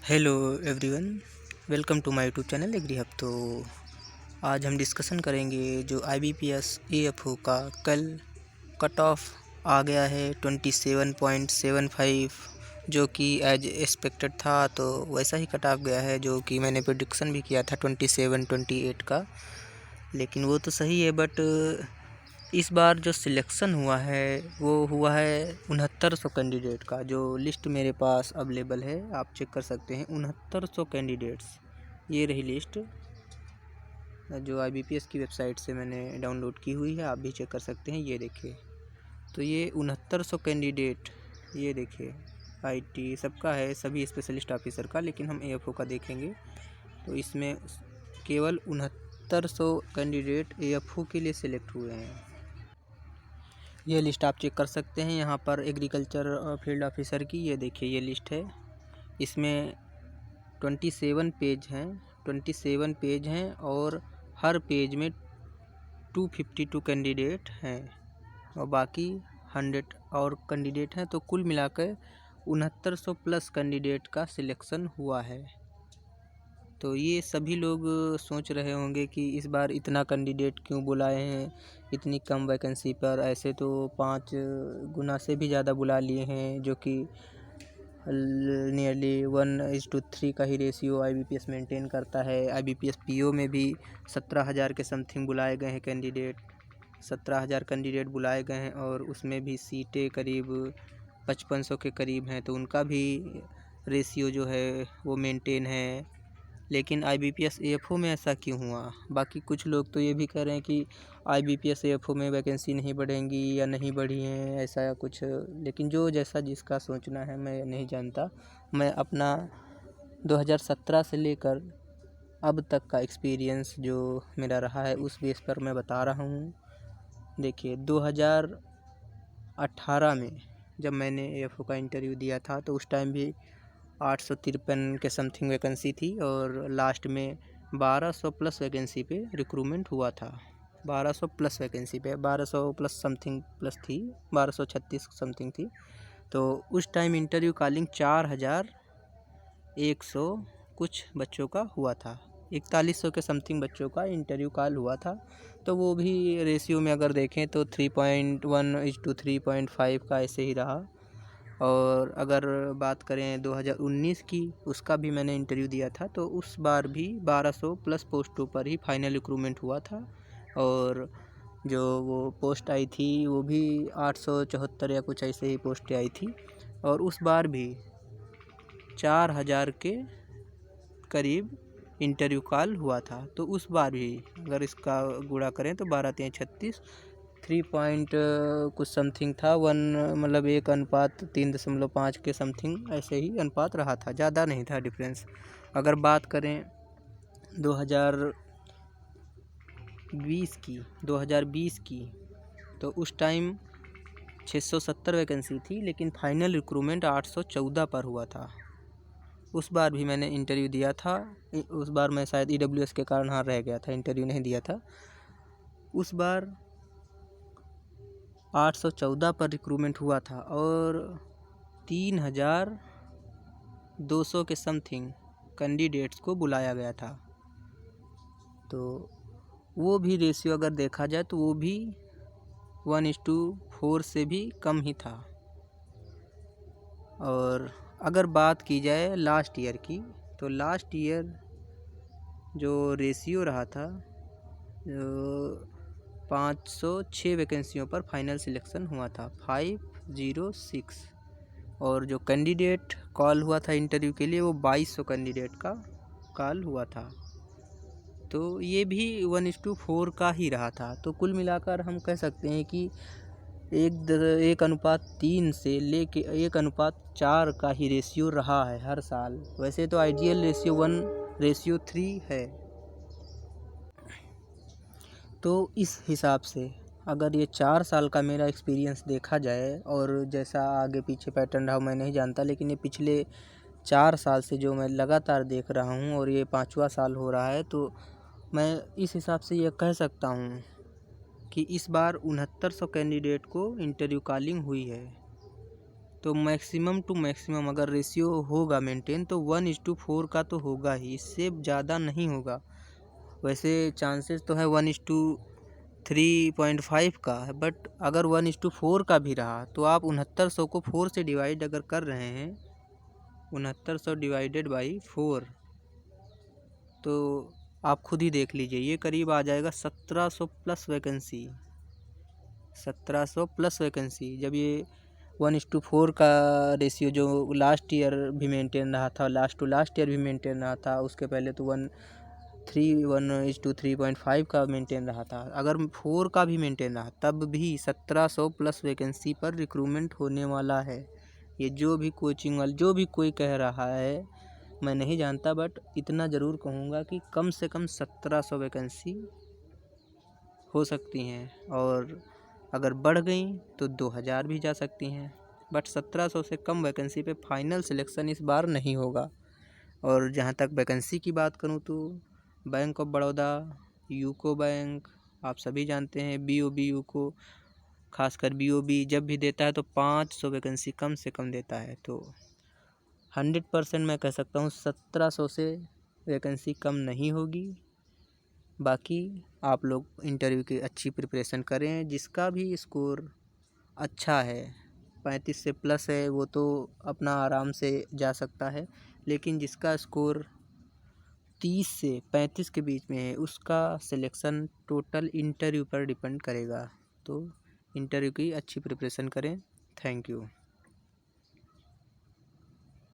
Hello everyone, welcome to my YouTube channel Agri Hub. तो आज हम डिस्कशन करेंगे जो IBPS AFO का कल कट ऑफ आ गया है 27.75, जो कि एज एक्सपेक्टेड था। तो वैसा ही कट ऑफ गया है जो कि मैंने प्रेडिक्शन भी किया था 27-28 का। लेकिन वो तो सही है, बट इस बार जो सिलेक्शन हुआ है वो हुआ है 6900 कैंडिडेट का। जो लिस्ट मेरे पास अवेलेबल है आप चेक कर सकते हैं, 6900 कैंडिडेट्स। ये रही लिस्ट जो IBPS की वेबसाइट से मैंने डाउनलोड की हुई है, आप भी चेक कर सकते हैं। ये देखिए, तो ये 6900 कैंडिडेट, ये देखिए IT सबका है, सभी स्पेशलिस्ट ऑफिसर का, लेकिन हम AFO का देखेंगे तो इसमें केवल 6900 कैंडिडेट AFO के लिए सिलेक्ट हुए हैं। ये लिस्ट आप चेक कर सकते हैं यहाँ पर एग्रीकल्चर फील्ड ऑफिसर की। ये देखिए, ये लिस्ट है, इसमें 27 पेज हैं और हर पेज में 252 कैंडिडेट हैं और बाकी 100 और कैंडिडेट हैं। तो कुल मिलाकर 6900 प्लस कैंडिडेट का सिलेक्शन हुआ है। तो ये सभी लोग सोच रहे होंगे कि इस बार इतना कैंडिडेट क्यों बुलाए हैं इतनी कम वैकेंसी पर। ऐसे तो 5 गुना से भी ज़्यादा बुला लिए हैं, जो कि नियरली 1:3 का ही रेशियो IBPS मेंटेन करता है। IBPS PO में भी 17,000 के समथिंग बुलाए गए हैं कैंडिडेट, 17,000 कैंडिडेट बुलाए गए हैं और उसमें भी सीटें करीब 5500 के करीब हैं। तो उनका भी रेशियो जो है वो मेंटेन है। लेकिन IBPS AFO में ऐसा क्यों हुआ? बाकी कुछ लोग तो ये भी कह रहे हैं कि IBPS AFO में वैकेंसी नहीं बढ़ेंगी या नहीं बढ़ी हैं, ऐसा या कुछ। लेकिन जो जैसा जिसका सोचना है, मैं नहीं जानता। मैं अपना 2017 से लेकर अब तक का एक्सपीरियंस जो मेरा रहा है उस बेस पर मैं बता रहा हूँ। देखिए, 2018 में जब मैंने AFO का इंटरव्यू दिया था तो उस टाइम भी 853 के समथिंग वैकेंसी थी और लास्ट में 1200 प्लस वैकेंसी पे रिक्रूटमेंट हुआ था। 1200 प्लस वैकेंसी पे 1200 प्लस समथिंग प्लस थी, 1236 समथिंग थी। तो उस टाइम इंटरव्यू कॉलिंग 4100 कुछ बच्चों का हुआ था, 4100 के समथिंग बच्चों का इंटरव्यू कॉल हुआ था। तो वो भी रेशियो में अगर देखें तो 3.1:3.5 का ऐसे ही रहा। और अगर बात करें 2019 की, उसका भी मैंने इंटरव्यू दिया था तो उस बार भी 1200 प्लस पोस्टों पर ही फाइनल रिक्रूटमेंट हुआ था और जो वो पोस्ट आई थी वो भी 874 या कुछ ऐसे ही पोस्टें आई थी। और उस बार भी 4000 के करीब इंटरव्यू कॉल हुआ था। तो उस बार भी अगर इसका गुणा करें तो 12×3 = 3 पॉइंट कुछ समथिंग था, 1 मतलब 1:3.5 के समथिंग ऐसे ही अनुपात रहा था, ज़्यादा नहीं था डिफरेंस। अगर बात करें 2020 की तो उस टाइम 670 वैकेंसी थी, लेकिन फाइनल रिक्रूटमेंट 814 पर हुआ था। उस बार भी मैंने इंटरव्यू दिया था। उस बार मैं शायद EWS के कारण रह गया था, इंटरव्यू नहीं दिया था। उस बार 814 पर रिक्रूटमेंट हुआ था और 3200 के समथिंग कैंडिडेट्स को बुलाया गया था। तो वो भी रेशियो अगर देखा जाए तो वो भी 1:4 से भी कम ही था। और अगर बात की जाए लास्ट ईयर की, तो लास्ट ईयर जो रेशियो रहा था, जो 506 वैकेंसियों पर फाइनल सिलेक्शन हुआ था, 506। और जो कैंडिडेट कॉल हुआ था इंटरव्यू के लिए वो 2200 कैंडिडेट का कॉल हुआ था। तो ये भी 1:4 का ही रहा था। तो कुल मिलाकर हम कह सकते हैं कि 1:3 से लेके 1:4 का ही रेशियो रहा है हर साल। वैसे तो आइडियल रेशियो 1:3 है। तो इस हिसाब से अगर ये 4 साल का मेरा एक्सपीरियंस देखा जाए, और जैसा आगे पीछे पैटर्न रहा मैं नहीं जानता, लेकिन ये पिछले 4 साल से जो मैं लगातार देख रहा हूँ और ये 5वां साल हो रहा है, तो मैं इस हिसाब से ये कह सकता हूँ कि इस बार 6900 कैंडिडेट को इंटरव्यू कॉलिंग हुई है। तो मैक्सिमम टू मैक्सिमम अगर रेशियो होगा मेंटेन तो 1:4 का तो होगा ही, इससे ज़्यादा नहीं होगा। वैसे चांसेस तो है 1:3.5 का है, बट अगर 1:4 का भी रहा तो आप 6900 को 4 से डिवाइड अगर कर रहे हैं, 6900 डिवाइडेड बाई 4, तो आप खुद ही देख लीजिए, ये करीब आ जाएगा 1700 प्लस वैकेंसी। 1700 प्लस वैकेंसी जब ये 1:4 का रेशियो जो लास्ट ईयर भी मेंटेन रहा था, लास्ट टू लास्ट ईयर भी मेंटेन रहा था, उसके पहले तो 1:3.5 का मेंटेन रहा था, अगर 4 का भी मेंटेन रहा तब भी 1700 प्लस वैकेंसी पर रिक्रूटमेंट होने वाला है। ये जो भी कोचिंग वाला जो भी कोई कह रहा है मैं नहीं जानता, बट इतना ज़रूर कहूँगा कि कम से कम 1700 वैकेंसी हो सकती हैं, और अगर बढ़ गई तो 2000 भी जा सकती हैं, बट 1700 से कम वैकेंसी पे फाइनल सिलेक्शन इस बार नहीं होगा। और जहाँ तक वैकेंसी की बात करूँ तो bank of Baroda, UCO bank, आप सभी जानते हैं, बीओबी यूको, खासकर बीओबी जब भी देता है तो 500 वैकेंसी कम से कम देता है, तो 100% मैं कह सकता हूँ 1700 से वैकेंसी कम नहीं होगी। बाकी आप लोग इंटरव्यू की अच्छी प्रिपरेशन करें, जिसका भी स्कोर अच्छा है, 35 से प्लस है, वो तो अपना आराम से जा सकता है, लेकिन जिसका स्कोर 30 से 35 के बीच में है उसका सिलेक्शन टोटल इंटरव्यू पर डिपेंड करेगा। तो इंटरव्यू की अच्छी प्रिपरेशन करें। Thank you.